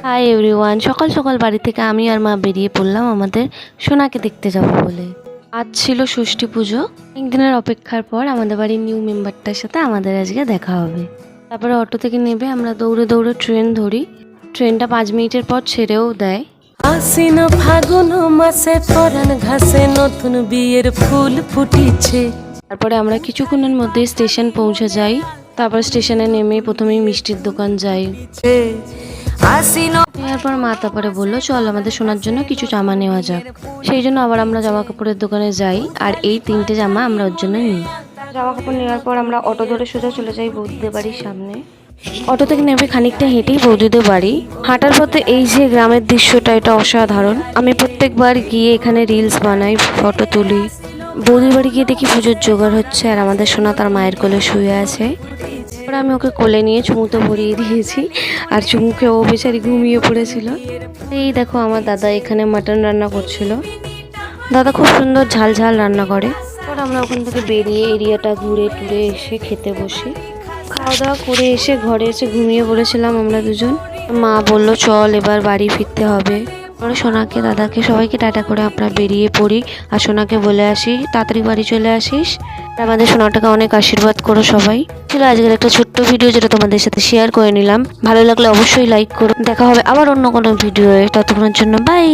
Hi everyone, সকাল সকাল বাড়ি থেকে আমি আর মা বেরিয়ে পড়লাম আমাদের সোনাকে দেখতে যাব বলে। আজ ছিল ষষ্ঠী পুজো। একদিনের অপেক্ষার পর আমাদের বাড়ির নিউ মেম্বারটার সাথে আমাদের আজকে দেখা হবে। তারপরে অটো থেকে নেবে আমরা দৌড়ে দৌড়ে ট্রেন ধরি। ট্রেনটা 5 মিনিটের পর ছেড়েও দেয়। আশ্বিন ফাগুন মাসে পরাণ ঘাসে নতুন বিয়ের ফুল ফুটিছে। তারপরে আমরা কিছুক্ষণের মধ্যে স্টেশন পৌঁছে যাই। তারপর স্টেশনে নেমে প্রথমেই মিষ্টির দোকান যাই। এরপর মা তারপরে বললো চল আমাদের সোনার জন্য কিছু জামা নেওয়া যাক। সেই জন্য আবার আমরা জামা কাপড়ের দোকানে যাই আর এই 3টে জামা আমরা ওর জন্য নিই। জামা কাপড় নেওয়ার পর আমরা অটো ধরে সোজা চলে যাই বৌদিদের বাড়ির সামনে। অটো থেকে নেমে খানিকটা হেঁটেই বৌদিদের বাড়ি। হাঁটার পথে এই যে গ্রামের দৃশ্যটা, এটা অসাধারণ। আমি প্রত্যেকবার গিয়ে এখানে রিলস বানাই, ফটো তুলি। বৌদির বাড়ি গিয়ে দেখি পুজোর জোগাড় হচ্ছে আর আমাদের সোনা তার মায়ের কোলে শুয়ে আছে। এবার আমি ওকে কোলে নিয়ে চুমুতে ভরিয়ে দিয়েছি আর চুমুকে ও বেচারি ঘুমিয়ে পড়েছিল। এই দেখো আমার দাদা এখানে মাটন রান্না করছিল। দাদা খুব সুন্দর ঝাল ঝাল রান্না করে। এবার আমরা ওখান থেকে বেরিয়ে এরিয়াটা ঘুরে টুরে এসে খেতে বসি। খাওয়া দাওয়া করে এসে ঘরে এসে ঘুমিয়ে পড়েছিলাম আমরা দুজন। মা বললো চল এবার বাড়ি ফিরতে হবে। পরে সোনাকে দাদাকে সবাইকে টাটা করে আমরা বেরিয়ে পড়ি আর সোনাকে বলে আসি তাড়াতাড়ি বাড়ি চলে আসিস। আমাদের সোনাটাকে অনেক আশীর্বাদ করো সবাই। ছিল আজকের একটা ছোট্ট ভিডিও যেটা তোমাদের সাথে শেয়ার করে নিলাম। ভালো লাগলে অবশ্যই লাইক করো। দেখা হবে আবার অন্য কোনো ভিডিওয়ে। ততক্ষণের জন্য বাই।